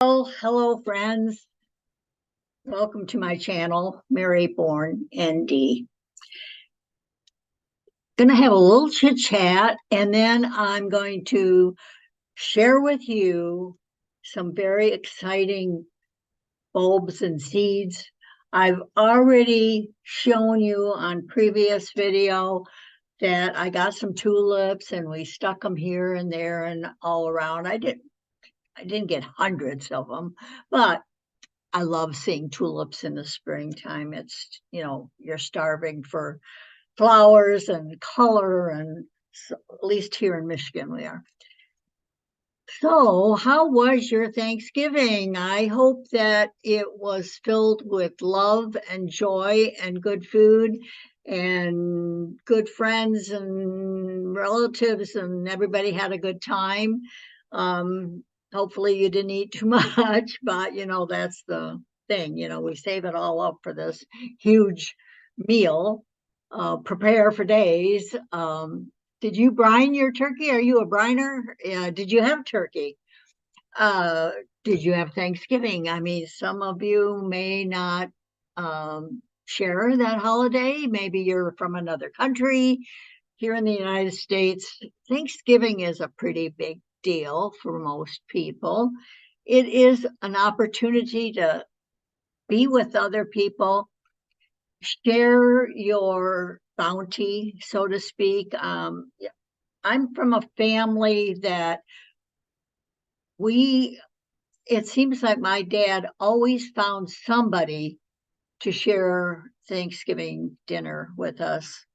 Oh, hello, friends. Welcome to my channel, Mary Bourne ND. Gonna have a little chit chat, and then I'm going to share with you some very exciting bulbs and seeds. I've already shown you on previous video that I got some tulips and we stuck them here and there and all around. I didn't get hundreds of them, but I love seeing tulips in the springtime. You're starving for flowers and color, and so, at least here in Michigan, we are. So, how was your Thanksgiving? I hope that it was filled with love and joy and good food and good friends and relatives, and everybody had a good time. Hopefully, you didn't eat too much, but that's the thing. We save it all up for this huge meal, prepare for days. Did you brine your turkey? Are you a briner? Did you have turkey? Uh, did you have Thanksgiving? I mean, some of you may not share that holiday. Maybe you're from another country. Here in the United States, Thanksgiving is a pretty big deal for most people. It is an opportunity to be with other people, share your bounty, so to speak. I'm from a family that we, it seems like my dad always found somebody to share Thanksgiving dinner with us.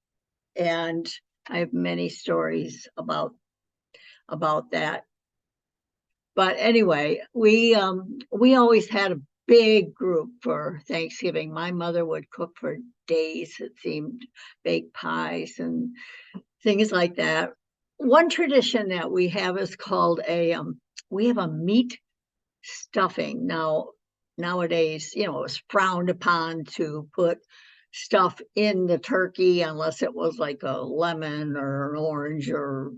And I have many stories about that. But anyway, we always had a big group for Thanksgiving. My mother would cook for days, it seemed, bake pies and things like that. One tradition that we have is called we have a meat stuffing. Now, nowadays, it's frowned upon to put stuff in the turkey unless it was like a lemon or an orange or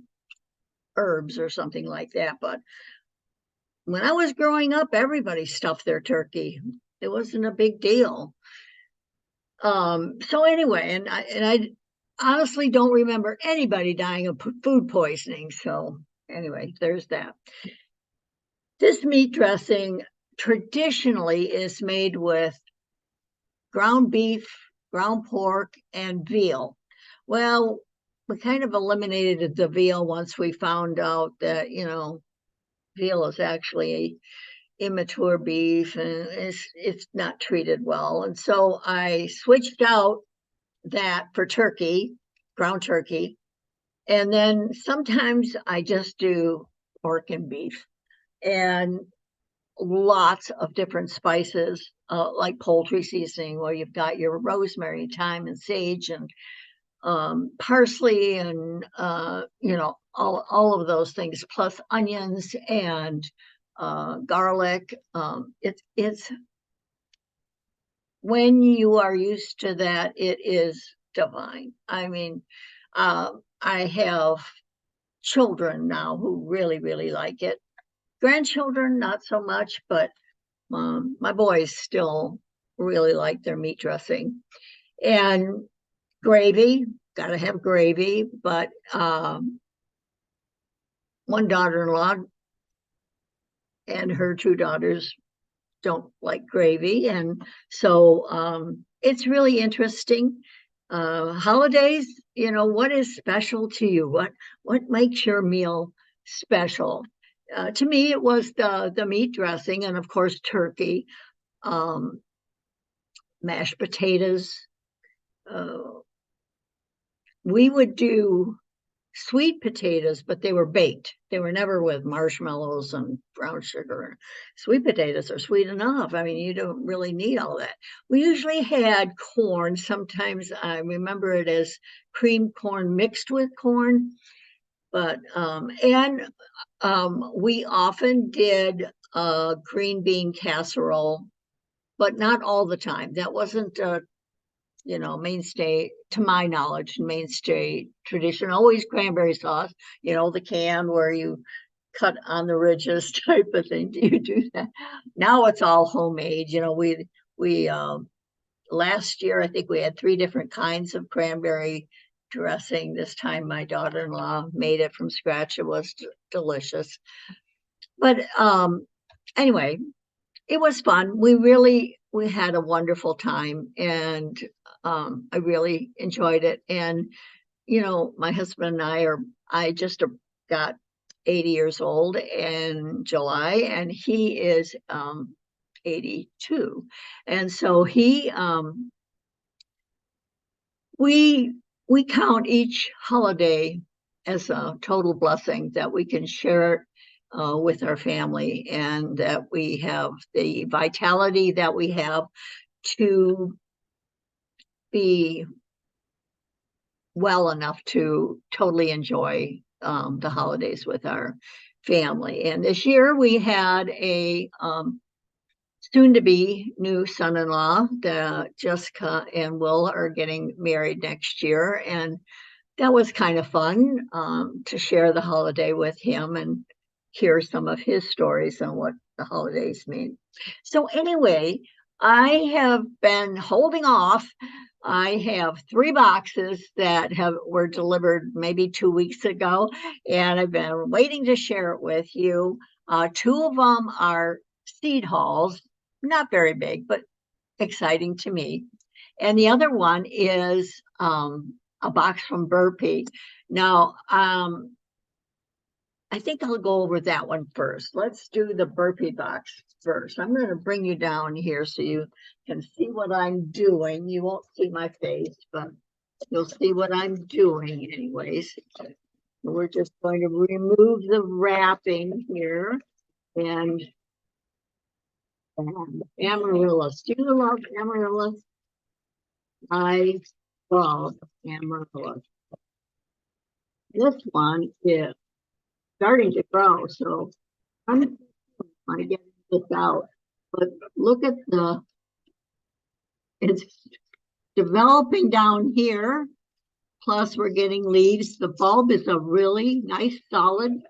herbs or something like that. But when I was growing up, everybody stuffed their turkey. It wasn't a big deal. So anyway, and I honestly don't remember anybody dying of food poisoning. So anyway, there's that. This meat dressing traditionally is made with ground beef, ground pork, and veal. Well, we kind of eliminated the veal once we found out that, veal is actually immature beef and it's not treated well. And so I switched out that for turkey, ground turkey. And then sometimes I just do pork and beef and lots of different spices, like poultry seasoning, where you've got your rosemary, thyme, and sage, and parsley, and all of those things, plus onions and garlic. It's when you are used to that, it is divine. I mean, I have children now who really, really like it. Grandchildren, not so much, but my boys still really like their meat dressing. And gravy, got to have gravy, but one daughter-in-law and her two daughters don't like gravy. And so it's really interesting. Holidays, what is special to you? What makes your meal special? To me, it was the meat dressing, and of course, turkey, um, mashed potatoes. Uh, we would do sweet potatoes, but they were baked. They were never with marshmallows and brown sugar. Sweet potatoes are sweet enough. I mean, you don't really need all that. We usually had corn. Sometimes I remember it as cream corn mixed with corn, but we often did green bean casserole, but not all the time. That wasn't mainstay, to my knowledge, mainstay tradition. Always cranberry sauce, the can where you cut on the ridges type of thing. Do you do that? Now it's all homemade. We last year I think we had 3 different kinds of cranberry dressing. This time my daughter-in-law made it from scratch. It was delicious. But anyway, it was fun. We had a wonderful time, and I really enjoyed it. And my husband and I just got 80 years old in July, and he is 82. And so we count each holiday as a total blessing that we can share with our family, and that we have the vitality that we have to be well enough to totally enjoy the holidays with our family. And this year we had a soon-to-be new son-in-law. Jessica and Will are getting married next year, and that was kind of fun to share the holiday with him and hear some of his stories on what the holidays mean. So anyway, I have been holding off. I have 3 boxes that were delivered maybe 2 weeks ago, and I've been waiting to share it with you. 2 of them are seed hauls, not very big, but exciting to me. And the other one is a box from Burpee. Now, I think I'll go over that one first. Let's do the Burpee box first. I'm going to bring you down here so you can see what I'm doing. You won't see my face, but you'll see what I'm doing anyways. We're just going to remove the wrapping here. And amaryllis. Do you love amaryllis? I love amaryllis. This one is starting to grow, so I'm getting this out. But look at it's developing down here. Plus, we're getting leaves. The bulb is a really nice, solid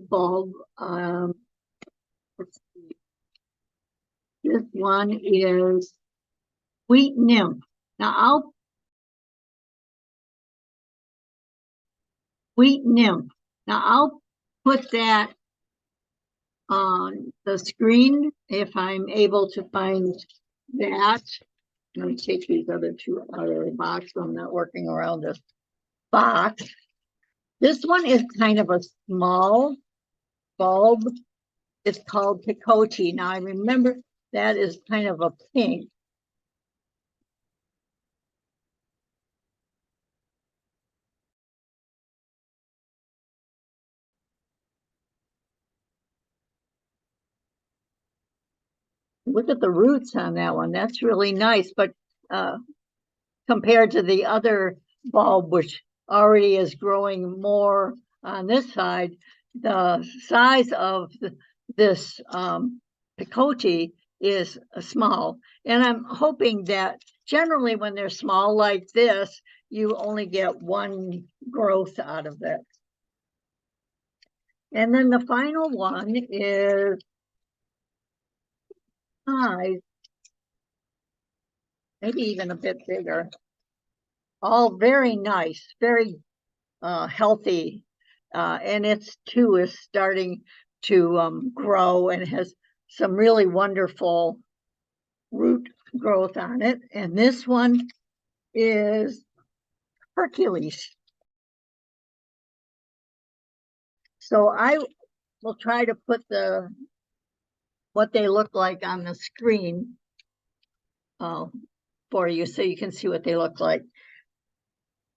bulb. Let's see. This one is Sweet Nymph. Now, I'll put that on the screen if I'm able to find that. Let me take these other 2 out of the box. I'm not working around this box. This one is kind of a small bulb. It's called Picote. Now I remember that is kind of a pink. Look at the roots on that one. That's really nice. But compared to the other bulb, which already is growing more on this side, the size of this Picote is small. And I'm hoping that generally when they're small like this, you only get 1 growth out of it. And then the final one is maybe even a bit bigger. All very nice, very healthy. And its too is starting to grow and has some really wonderful root growth on it. And this one is Hercules. So I will try to put what they look like on the screen for you so you can see what they look like.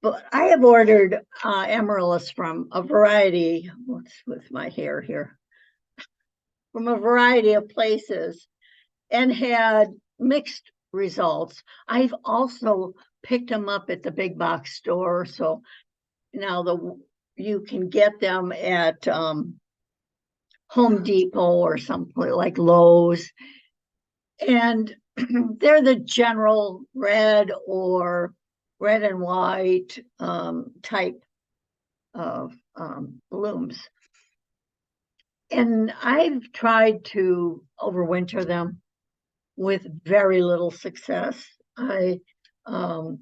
But I have ordered amaryllis from a variety, what's with my hair here, from a variety of places and had mixed results. I've also picked them up at the big box store. So now you can get them at Home Depot or something like Lowe's. And they're the general red or red and white type of blooms. And I've tried to overwinter them with very little success. Um,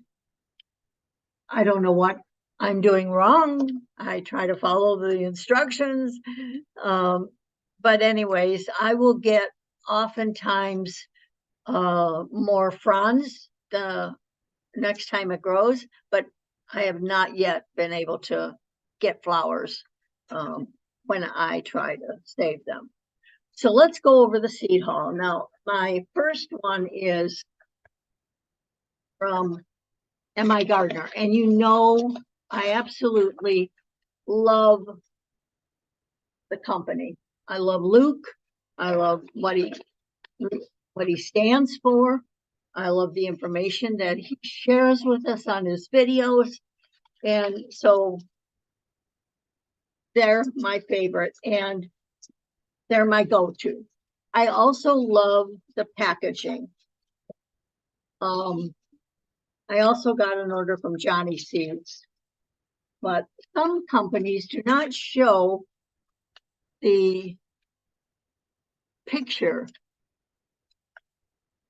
I don't know what I'm doing wrong. I try to follow the instructions. Um, but anyways, I will get oftentimes more fronds the next time it grows, but I have not yet been able to get flowers when I try to save them. So let's go over the seed haul. Now, my first one is from M.I. Gardner. And you know, I absolutely love the company. I love Luke. I love what he stands for. I love the information that he shares with us on his videos. And so they're my favorite and they're my go-to. I also love the packaging. I also got an order from Johnny Seeds, but some companies do not show the picture.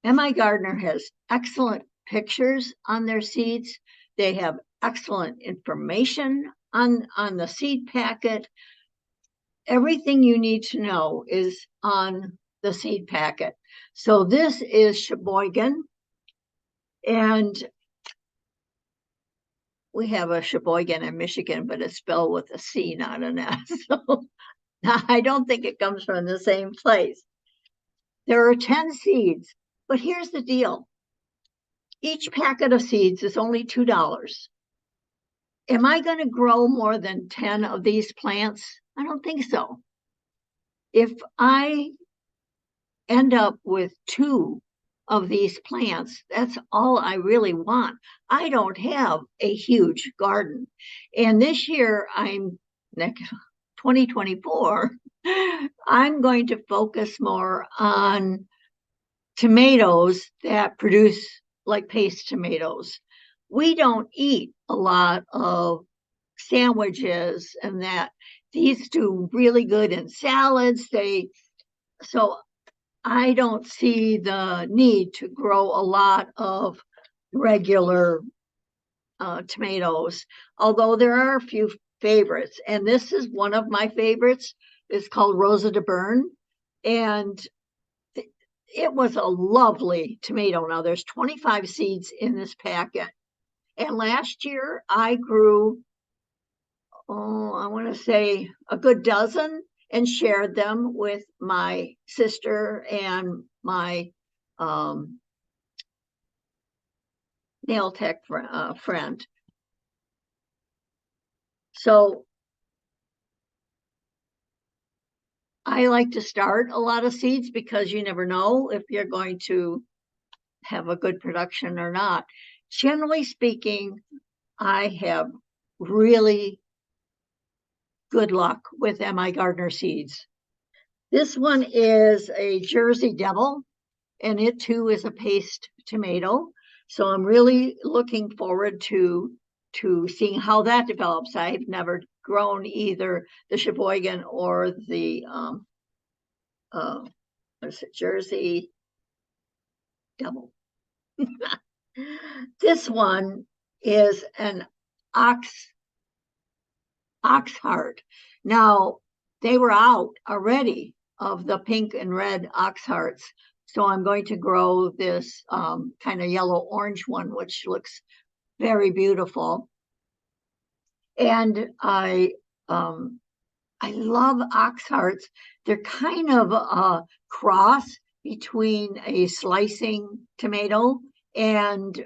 M.I. Gardner has excellent pictures on their seeds. They have excellent information on the seed packet. Everything you need to know is on the seed packet. So this is Sheboygan, and we have a Sheboygan in Michigan, but it's spelled with a C, not an S. So I don't think it comes from the same place. There are 10 seeds, but here's the deal. Each packet of seeds is only $2. Am I going to grow more than 10 of these plants? I don't think so. If I end up with 2 of these plants, that's all I really want. I don't have a huge garden. And this year, 2024, I'm going to focus more on tomatoes that produce like paste tomatoes. We don't eat a lot of sandwiches and that. These do really good in salads. So I don't see the need to grow a lot of regular tomatoes, although there are a few favorites. And this is one of my favorites. It's called Rosa de Bern. And it was a lovely tomato. Now there's 25 seeds in this packet. And last year I grew, I want to say a good dozen and shared them with my sister and my nail tech friend. So I like to start a lot of seeds because you never know if you're going to have a good production or not. Generally speaking, I have really good luck with M.I. Gardner seeds. This one is a Jersey Devil, and it too is a paste tomato. So I'm really looking forward to seeing how that develops. I've never grown either the Sheboygan or the what is it, Jersey Devil. This one is an ox heart. Now they were out already of the pink and red ox hearts. So I'm going to grow this kind of yellow orange one, which looks very beautiful. And I love ox hearts. They're kind of a cross between a slicing tomato and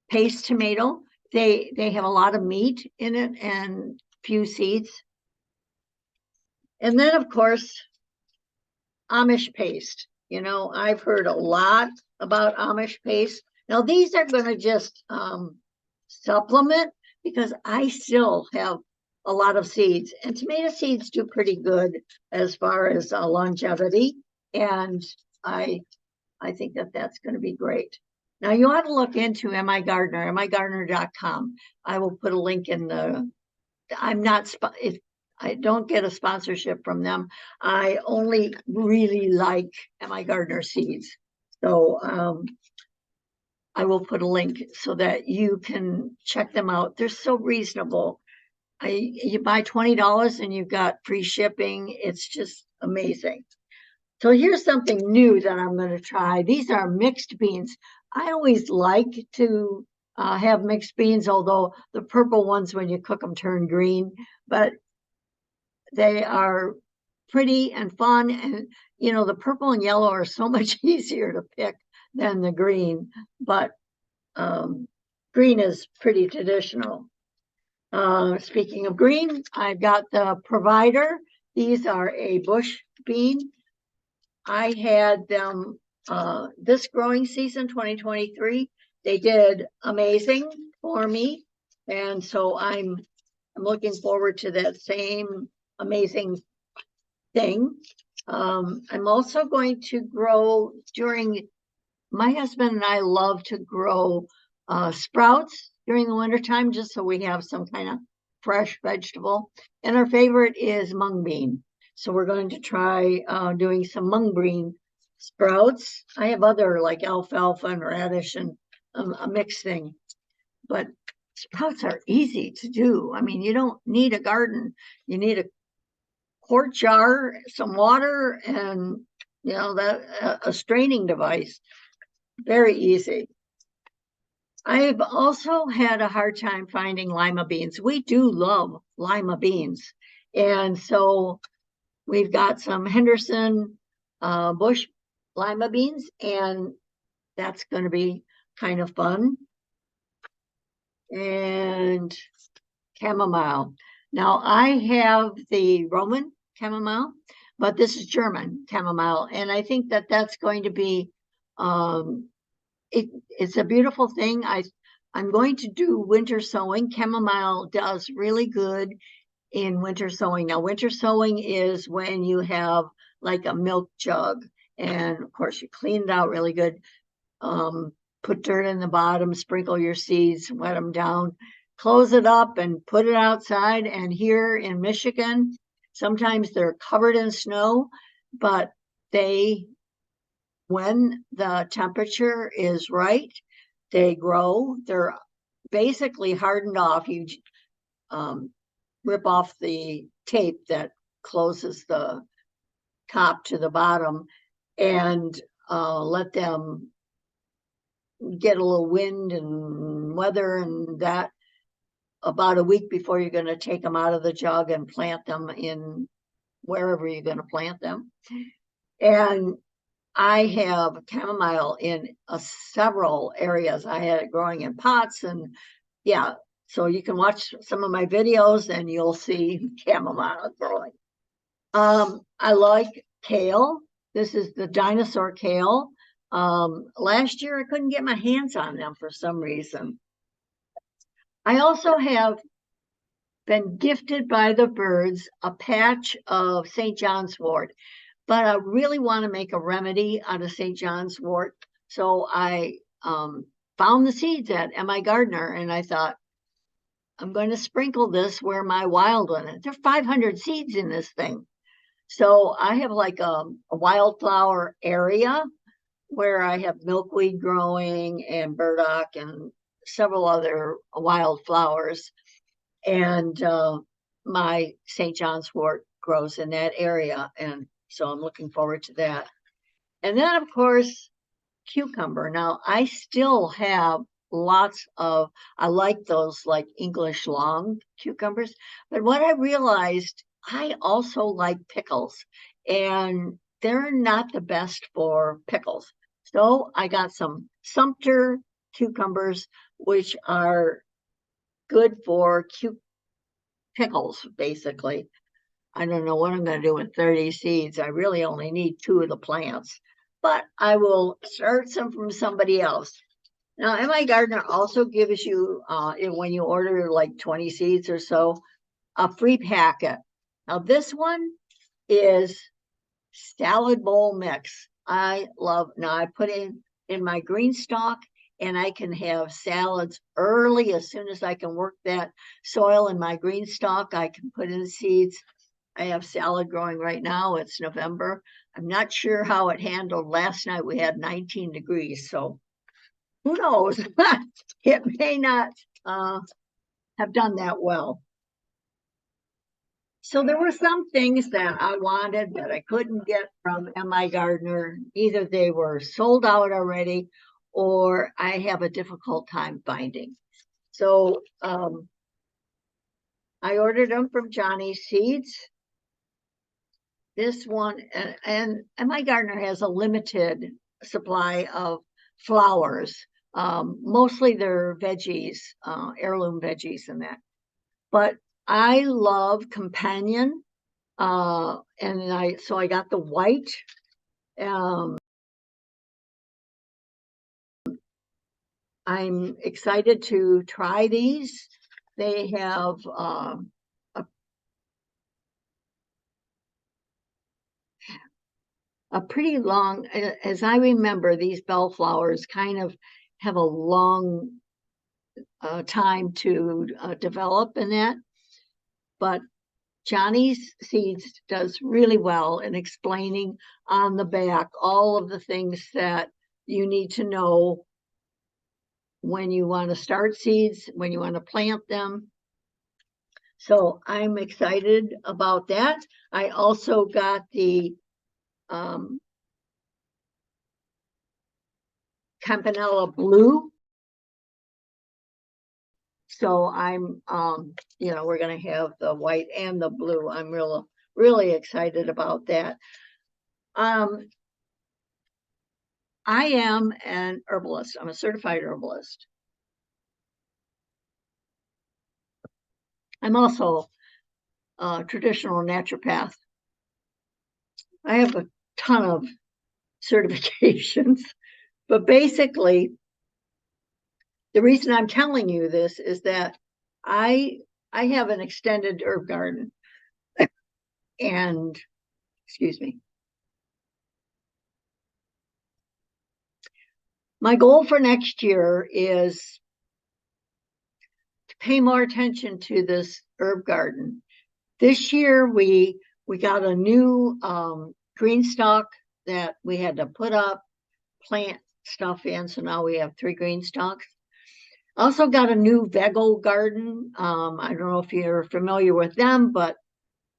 paste tomato. They have a lot of meat in it and few seeds. And then, of course, Amish paste. You know, I've heard a lot about Amish paste. Now, these are going to just supplement because I still have a lot of seeds. And tomato seeds do pretty good as far as longevity. And I think that that's going to be great. Now you ought to look into MI Gardener, migardner.com. I will put a link in the, I'm not, if I don't get a sponsorship from them, I only really like MI Gardener seeds. So I will put a link so that you can check them out. They're so reasonable. You buy $20 and you've got free shipping. It's just amazing. So here's something new that I'm going to try. These are mixed beans. I always like to have mixed beans, although the purple ones, when you cook them, turn green. But they are pretty and fun. And, you know, the purple and yellow are so much easier to pick than the green. But green is pretty traditional. Speaking of green, I've got the Provider. These are a bush bean. I had them this growing season, 2023. They did amazing for me. And so I'm looking forward to that same amazing thing. I'm also going to grow my husband and I love to grow sprouts during the wintertime, just so we have some kind of fresh vegetable. And our favorite is mung bean. So we're going to try doing some mung bean sprouts. I have other like alfalfa and radish and a mixed thing. But sprouts are easy to do. I mean, you don't need a garden. You need a quart jar, some water, and you know that a straining device. Very easy. I've also had a hard time finding lima beans. We do love lima beans. And so we've got some Henderson bush lima beans, and that's going to be kind of fun. And chamomile. Now I have the Roman chamomile, but this is German chamomile. And I think that that's going to be it's a beautiful thing. I'm going to do winter sowing. Chamomile does really good in winter sowing. Now, winter sowing is when you have like a milk jug, and of course you clean it out really good. Put dirt in the bottom, sprinkle your seeds, wet them down, close it up, and put it outside. And here in Michigan, sometimes they're covered in snow, but when the temperature is right, they grow. They're basically hardened off. You rip off the tape that closes the top to the bottom and let them get a little wind and weather and that about a week before you're going to take them out of the jug and plant them in wherever you're going to plant them. And I have chamomile in several areas. I had it growing in pots, and yeah, so you can watch some of my videos and you'll see chamomile growing. I like kale. This is the dinosaur kale. Last year I couldn't get my hands on them for some reason. I also have been gifted by the birds a patch of St. John's wort, but I really want to make a remedy out of St. John's wort. So I found the seeds at MI Gardener, and I thought, I'm going to sprinkle this where my wild one. There are 500 seeds in this thing. So I have like a wildflower area where I have milkweed growing and burdock and several other wildflowers. And my St. John's wort grows in that area. And so I'm looking forward to that. And then, of course, cucumber. Now, I still have I like those like English long cucumbers. But what I realized, I also like pickles. And they're not the best for pickles. So I got some Sumter cucumbers, which are good for pickles, basically. I don't know what I'm going to do with 30 seeds. I really only need 2 of the plants, but I will start some from somebody else. Now, MI Gardener also gives you, when you order like 20 seeds or so, a free packet. Now, this one is salad bowl mix. I put in my green stalk and I can have salads early. As soon as I can work that soil in my green stalk, I can put in seeds. I have salad growing right now. It's November. I'm not sure how it handled last night. We had 19 degrees, so who knows? It may not have done that well. So there were some things that I wanted that I couldn't get from MI Gardener. Either they were sold out already or I have a difficult time finding. So I ordered them from Johnny's Seeds. This one, and MI Gardener has a limited supply of flowers. Mostly they're veggies, heirloom veggies and that. But I love companion. So I got the white. I'm excited to try these. They have a pretty long, as I remember, these bellflowers kind of have a long time to develop in that. But Johnny's Seeds does really well in explaining on the back all of the things that you need to know when you want to start seeds, when you want to plant them. So I'm excited about that. I also got the Campanella Blue. So I'm, we're going to have the white and the blue. I'm really excited about that. I am an herbalist. I'm a certified herbalist. I'm also a traditional naturopath. I have a ton of certifications, but basically, the reason I'm telling you this is that I have an extended herb garden, and excuse me. My goal for next year is to pay more attention to this herb garden. This year we got a new green stalk that we had to put up, plant stuff in, so now we have 3 green stalks. Also got a new Vego garden. I don't know if you're familiar with them, but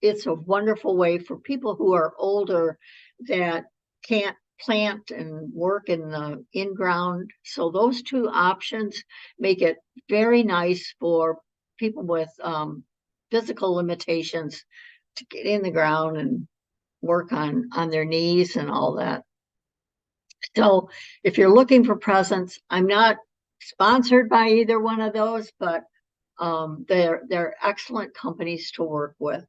it's a wonderful way for people who are older that can't plant and work in the in-ground. So those 2 options make it very nice for people with physical limitations to get in the ground and work on their knees and all that. So if you're looking for presents, I'm not sponsored by either one of those, but they're excellent companies to work with.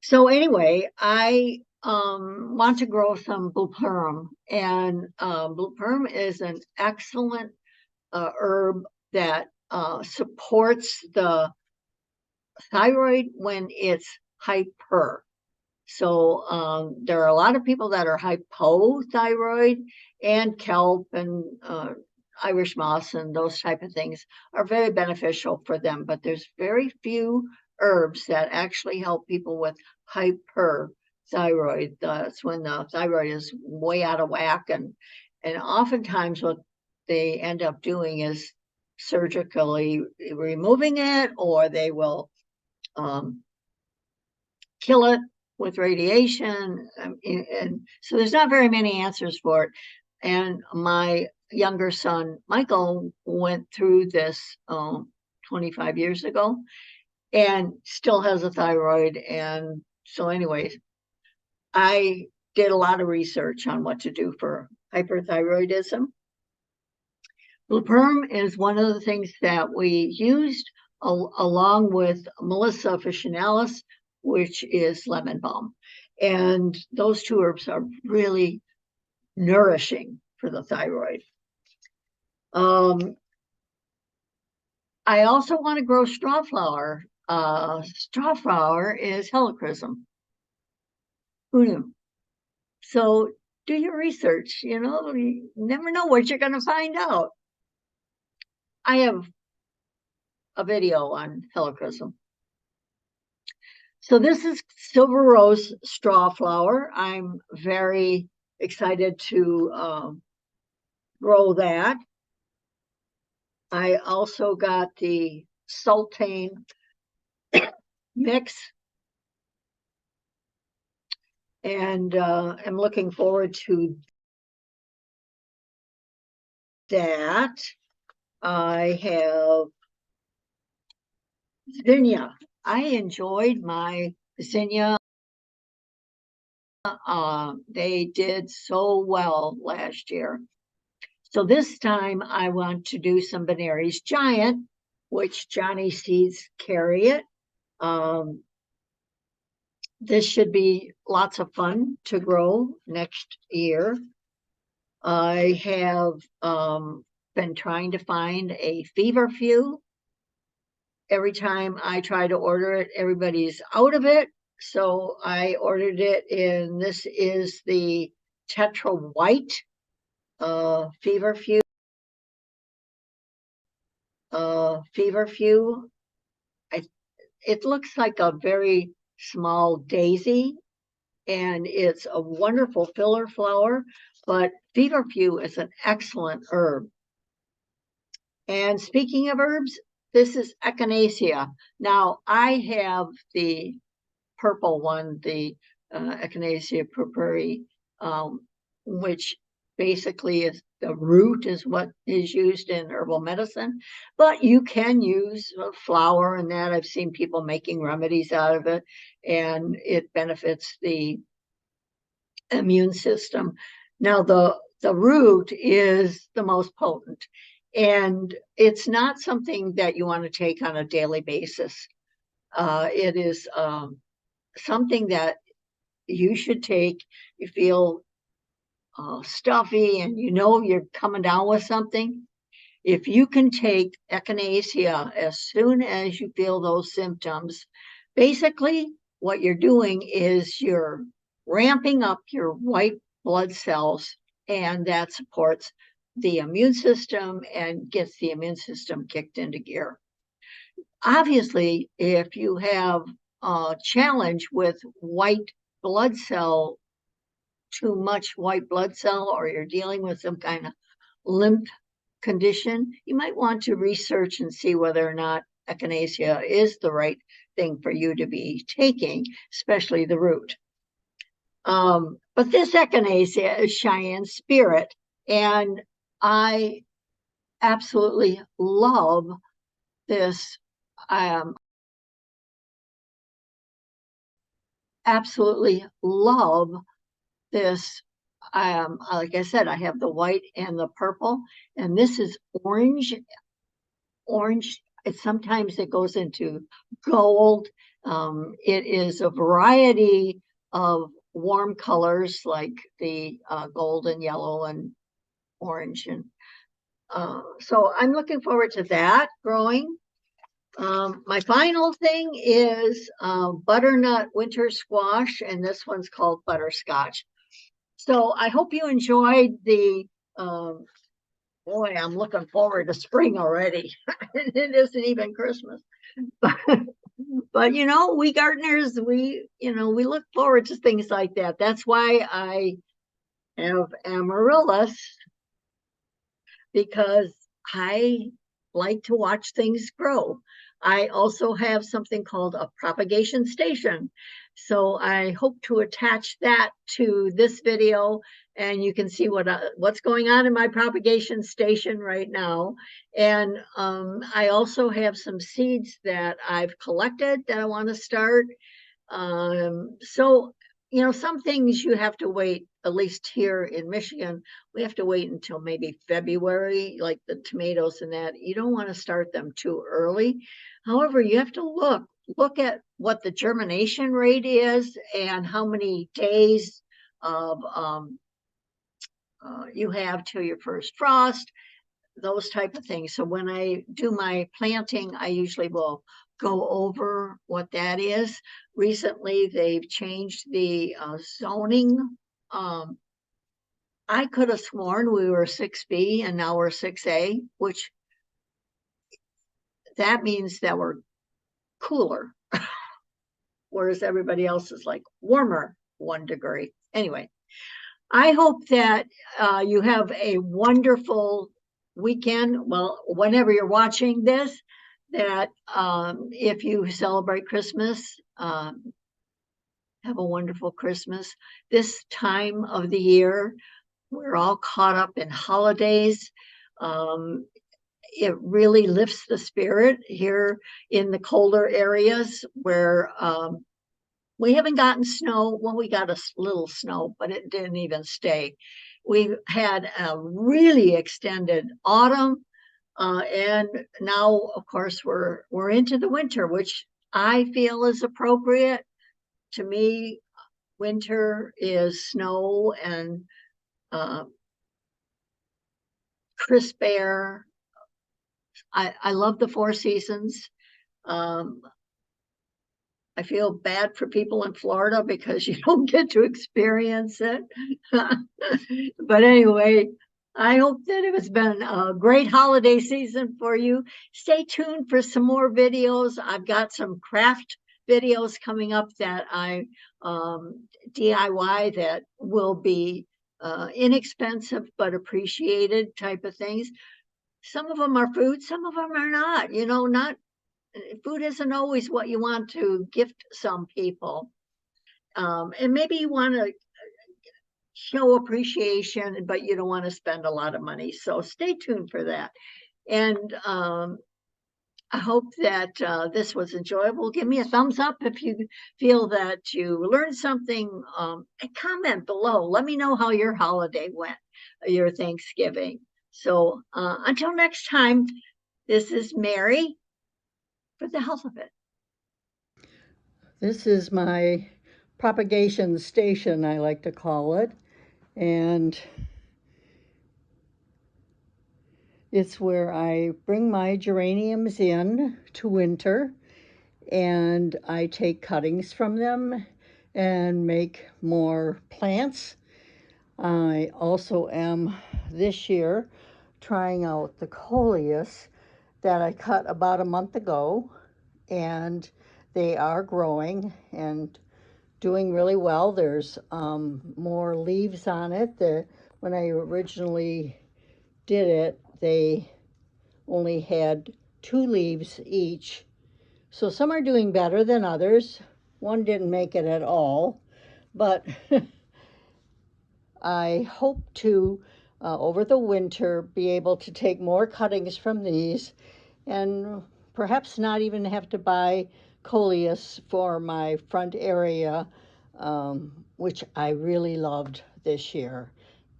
So anyway, I want to grow some blueperm, and blueperm is an excellent herb that supports the thyroid when it's hyper. So there are a lot of people that are hypothyroid, and kelp and Irish moss and those type of things are very beneficial for them. But there's very few herbs that actually help people with hyperthyroid. That's when the thyroid is way out of whack, and oftentimes what they end up doing is surgically removing it, or they will kill it with radiation. And so there's not very many answers for it. And my younger son, Michael, went through this 25 years ago and still has a thyroid. And so anyways, I did a lot of research on what to do for hyperthyroidism. Blueperm is one of the things that we used along with Melissa officinalis, which is lemon balm. And those 2 herbs are really nourishing for the thyroid. I also want to grow strawflower. Strawflower is helichrysum. Who knew? So do your research. You never know what you're going to find out. I have a video on helichrysum. So this is silver rose straw flower. I'm very excited to grow that. I also got the sultane mix, and I'm looking forward to that. I have zinnia. I enjoyed my zinnia. They did so well last year. So this time I want to do some Benary's Giant, which Johnny seeds carry it. This should be lots of fun to grow next year. I have been trying to find a feverfew. Every time I try to order it, everybody's out of it. So I ordered it, and this is the Tetra White feverfew. Feverfew. It looks like a very small daisy, and it's a wonderful filler flower, but feverfew is an excellent herb. And speaking of herbs, this is echinacea. Now, I have the purple one, the echinacea purpurea, which basically is the root is what is used in herbal medicine, but you can use flower and that. I've seen people making remedies out of it, and it benefits the immune system. Now, the root is the most potent, and it's not something that you want to take on a daily basis. It is something that you should take. You feel stuffy and you know you're coming down with something. If you can take echinacea as soon as you feel those symptoms, basically what you're doing is you're ramping up your white blood cells, and that supports the immune system and gets the immune system kicked into gear. Obviously, if you have a challenge with white blood cell, too much white blood cell, or you're dealing with some kind of lymph condition, you might want to research and see whether or not echinacea is the right thing for you to be taking, especially the root. But this echinacea is Cheyenne Spirit, and I absolutely love this. Absolutely love this. Like I said, I have the white and the purple, and this is orange. Orange, sometimes it goes into gold. It is a variety of warm colors like the golden, yellow, and orange. And so I'm looking forward to that growing. My final thing is butternut winter squash, and this one's called butterscotch. So I hope you enjoyed the, boy, I'm looking forward to spring already. It isn't even Christmas. But you know, we gardeners, we look forward to things like that. That's why I have amaryllis, because I like to watch things grow. I also have something called a propagation station. So I hope to attach that to this video, and you can see what's going on in my propagation station right now. And I also have some seeds that I've collected that I want to start. So, some things you have to wait, at least here in Michigan, we have to wait until maybe February, like the tomatoes and that. You don't want to start them too early. However, you have to look at what the germination rate is and how many days of you have till your first frost, those type of things. So when I do my planting, I usually will go over what that is. Recently, they've changed the zoning. I could have sworn we were 6B and now we're 6A, which that means that we're cooler, whereas everybody else is like warmer 1 degree. Anyway, I hope that you have a wonderful weekend. Well, whenever you're watching this, that if you celebrate Christmas, have a wonderful Christmas. This time of the year, we're all caught up in holidays. Um, it really lifts the spirit here in the colder areas where we haven't gotten snow. Well, we got a little snow, but it didn't even stay. We had a really extended autumn, and now, of course, we're into the winter, which I feel is appropriate. To me, winter is snow and uh, crisp air. I love the 4 seasons. Um, I feel bad for people in Florida because you don't get to experience it. But anyway, I hope that it has been a great holiday season for you. Stay tuned for some more videos. I've got some craft videos coming up that I DIY that will be inexpensive but appreciated type of things. Some of them are food, some of them are not. Not food isn't always what you want to gift some people. And maybe you want to show appreciation, but you don't want to spend a lot of money. So stay tuned for that. And I hope that this was enjoyable. Give me a thumbs up if you feel that you learned something. And comment below. Let me know how your holiday went, your Thanksgiving. So until next time, this is Mary for the health of it. This is my propagation station, I like to call it. And it's where I bring my geraniums in to winter and I take cuttings from them and make more plants. I also am this year trying out the coleus that I cut about a month ago, and they are growing and doing really well. There's more leaves on it. When I originally did it, they only had 2 leaves each. So some are doing better than others. One didn't make it at all, but I hope to, over the winter, be able to take more cuttings from these and perhaps not even have to buy coleus for my front area, which I really loved this year.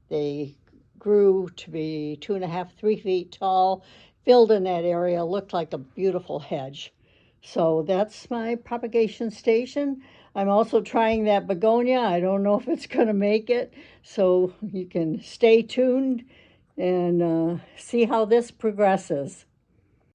They grew to be 2.5, 3 feet tall, filled in that area, looked like a beautiful hedge. So that's my propagation station. I'm also trying that begonia. I don't know if it's going to make it, so you can stay tuned and see how this progresses.